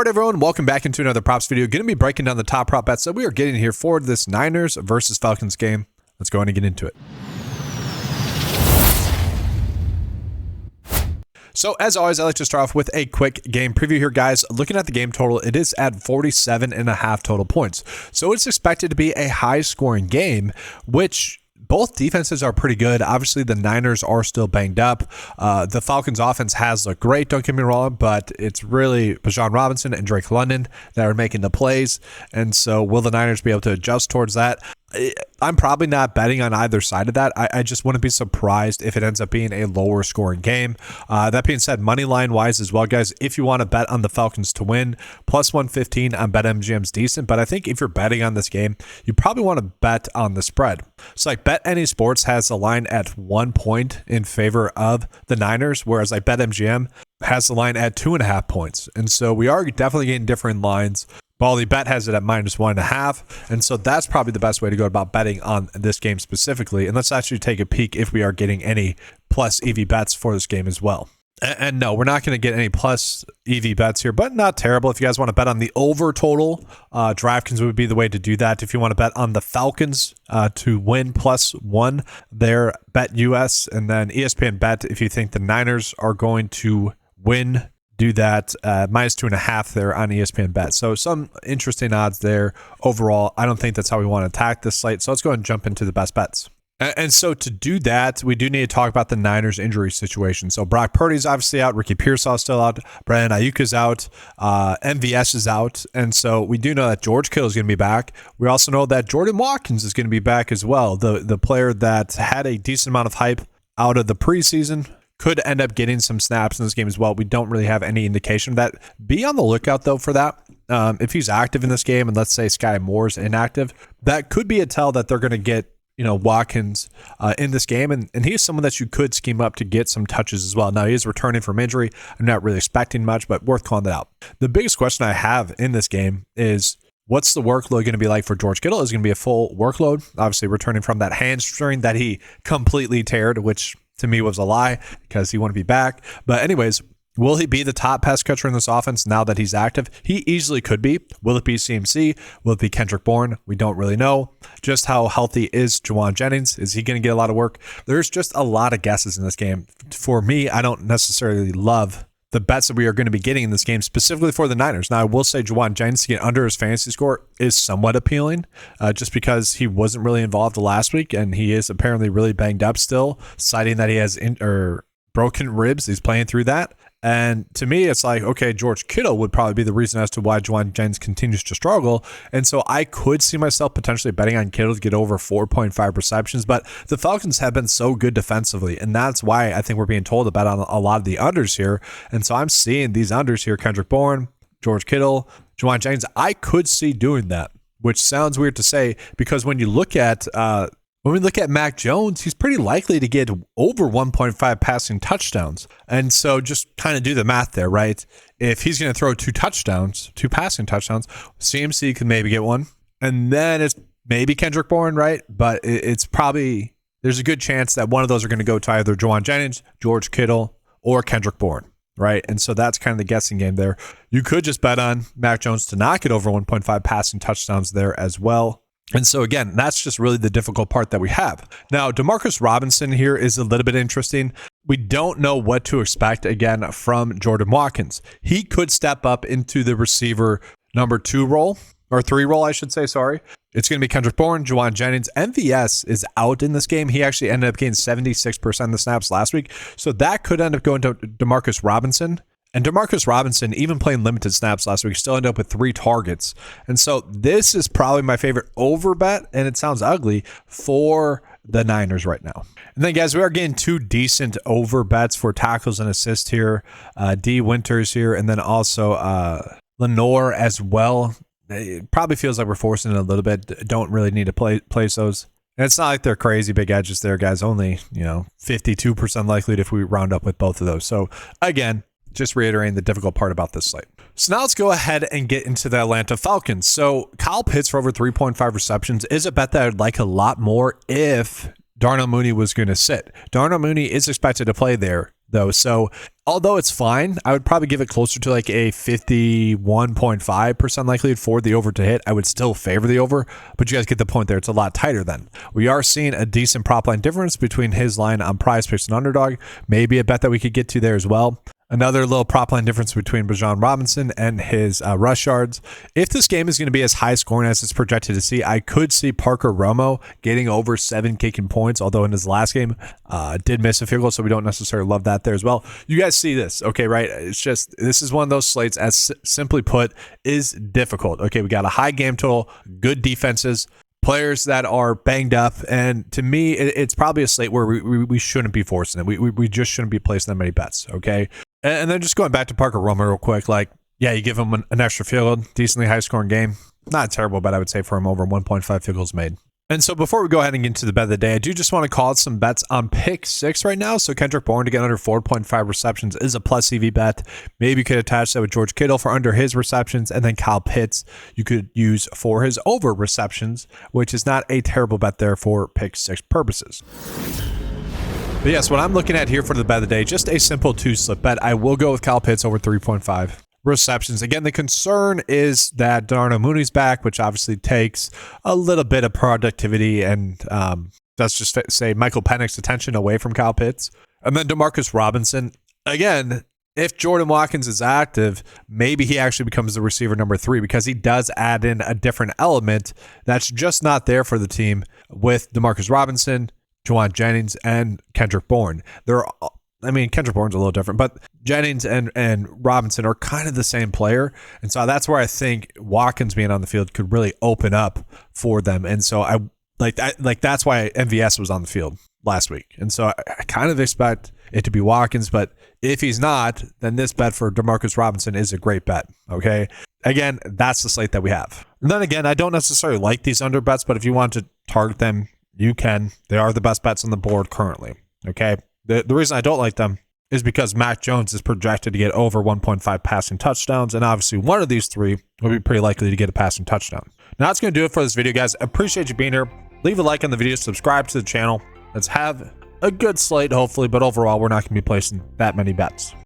All right, everyone, welcome back into another props video. Going to be breaking down the top prop bets that we are getting here for this Niners versus Falcons game. Let's go ahead and get into it. So as always, I like to start off with a quick game preview here, guys. Looking at the game total, it is at 47.5 total points. So it's expected to be a high scoring game, which both defenses are pretty good. Obviously, the Niners are still banged up. The Falcons offense has looked great, don't get me wrong, but it's really Bijan Robinson and Drake London that are making the plays. And so will the Niners be able to adjust towards that? I'm probably not betting on either side of that. I just wouldn't be surprised if it ends up being a lower scoring game. That being said, money line wise as well, guys, if you want to bet on the Falcons to win, plus 115 on BetMGM is decent. But I think if you're betting on this game, you probably want to bet on the spread. So like Bet Any Sports has the line at 1 point in favor of the Niners, whereas like BetMGM has the line at 2.5 points. And so we are definitely getting different lines. Baldy Bet has it at -1.5, and so that's probably the best way to go about betting on this game specifically. And let's actually take a peek if we are getting any plus EV bets for this game as well. And no, we're not going to get any plus EV bets here, but not terrible. If you guys want to bet on the over total, DraftKings would be the way to do that. If you want to bet on the Falcons to win +1, there, Bet US, and then ESPN Bet if you think the Niners are going to win, do that -2.5 there on ESPN Bet. So some interesting odds there overall. I don't think that's how we want to attack this slate. So let's go ahead and jump into the best bets. And so to do that, we do need to talk about the Niners injury situation. So Brock Purdy's obviously out. Ricky Pearsall's still out. Brandon Ayuk is out. MVS is out. And so we do know that George Kittle is going to be back. We also know that Jordan Watkins is going to be back as well. The player that had a decent amount of hype out of the preseason could end up getting some snaps in this game as well. We don't really have any indication of that. Be on the lookout, though, for that. If he's active in this game, and let's say Sky Moore's inactive, that could be a tell that they're going to get Watkins in this game, and he's someone that you could scheme up to get some touches as well. Now, he is returning from injury. I'm not really expecting much, but worth calling that out. The biggest question I have in this game is, what's the workload going to be like for George Kittle? Is it going to be a full workload? Obviously, returning from that hamstring that he completely teared, which to me was a lie because he wouldn't be back. But anyways, will he be the top pass catcher in this offense now that he's active? He easily could be. Will it be CMC? Will it be Kendrick Bourne? We don't really know. Just how healthy is Juwan Jennings? Is he going to get a lot of work? There's just a lot of guesses in this game. For me, I don't necessarily love the bets that we are going to be getting in this game, specifically for the Niners. Now, I will say Juwan Jennings to get under his fantasy score is somewhat appealing, just because he wasn't really involved last week, and he is apparently really banged up still, citing that he has broken ribs. He's playing through that. And to me, it's like, okay, George Kittle would probably be the reason as to why Juwan Jennings continues to struggle. And so I could see myself potentially betting on Kittle to get over 4.5 receptions. But the Falcons have been so good defensively, and that's why I think we're being told to bet on a lot of the unders here. And so I'm seeing these unders here, Kendrick Bourne, George Kittle, Juwan Jennings. I could see doing that, which sounds weird to say, because when you look at when we look at Mac Jones, he's pretty likely to get over 1.5 passing touchdowns. And so just kind of do the math there, right? If he's going to throw two passing touchdowns, CMC could maybe get one. And then it's maybe Kendrick Bourne, right? But it's probably, there's a good chance that one of those are going to go to either Juwan Jennings, George Kittle, or Kendrick Bourne, right? And so that's kind of the guessing game there. You could just bet on Mac Jones to not get over 1.5 passing touchdowns there as well. And so, again, that's just really the difficult part that we have. Now, Demarcus Robinson here is a little bit interesting. We don't know what to expect, again, from Jordan Watkins. He could step up into the receiver number 2 role, or 3 role, I should say, sorry. It's going to be Kendrick Bourne, Juwan Jennings. MVS is out in this game. He actually ended up getting 76% of the snaps last week. So that could end up going to Demarcus Robinson. And Demarcus Robinson, even playing limited snaps last week, still ended up with 3 targets. And so this is probably my favorite over bet, and it sounds ugly, for the Niners right now. And then, guys, we are getting 2 decent over bets for tackles and assists here. D. Winters here, and then also Lenore as well. It probably feels like we're forcing it a little bit. Don't really need to place those. And it's not like they're crazy big edges there, guys. Only, 52% likely if we round up with both of those. So, again, just reiterating the difficult part about this slate. So now let's go ahead and get into the Atlanta Falcons. So Kyle Pitts for over 3.5 receptions is a bet that I would like a lot more if Darnell Mooney was going to sit. Darnell Mooney is expected to play there though. So although it's fine, I would probably give it closer to like a 51.5% likelihood for the over to hit. I would still favor the over, but you guys get the point there. It's a lot tighter then. We are seeing a decent prop line difference between his line on PrizePicks and Underdog. Maybe a bet that we could get to there as well. Another little prop line difference between Bijan Robinson and his rush yards. If this game is going to be as high scoring as it's projected to see, I could see Parker Romo getting over 7 kicking points, although in his last game did miss a field goal, so we don't necessarily love that there as well. You guys see this, okay, right? It's just, this is one of those slates, as simply put, is difficult. Okay, we got a high game total, good defenses, players that are banged up, and to me, it's probably a slate where we shouldn't be forcing it. We just shouldn't be placing that many bets, okay? And then just going back to Parker Romo real quick, like, yeah, you give him an extra field goal, decently high-scoring game. Not a terrible bet, I would say, for him, over 1.5 field goals made. And so before we go ahead and get into the bet of the day, I do just want to call out some bets on pick 6 right now. So Kendrick Bourne to get under 4.5 receptions is a plus EV bet. Maybe you could attach that with George Kittle for under his receptions, and then Kyle Pitts you could use for his over receptions, which is not a terrible bet there for pick 6 purposes. But yes, what I'm looking at here for the bet of the day, just a simple 2-slip bet. I will go with Kyle Pitts over 3.5 receptions. Again, the concern is that Darnell Mooney's back, which obviously takes a little bit of productivity and let's just say Michael Penix's attention away from Kyle Pitts. And then Demarcus Robinson, again, if Jordan Watkins is active, maybe he actually becomes the receiver number 3, because he does add in a different element that's just not there for the team with Demarcus Robinson, Juwan Jennings, and Kendrick Bourne. Kendrick Bourne's a little different, but Jennings and Robinson are kind of the same player. And so that's where I think Watkins being on the field could really open up for them. And so that's why MVS was on the field last week. And so I kind of expect it to be Watkins, but if he's not, then this bet for Demarcus Robinson is a great bet. Okay. Again, that's the slate that we have. And then again, I don't necessarily like these under bets, but if you want to target them, you can. They are the best bets on the board currently. Okay. The reason I don't like them is because Mac Jones is projected to get over 1.5 passing touchdowns, and obviously one of these 3 will be pretty likely to get a passing touchdown. Now that's going to do it for this video, guys. I appreciate you being here. Leave a like on the video, subscribe to the channel. Let's have a good slate, hopefully, but overall, we're not going to be placing that many bets.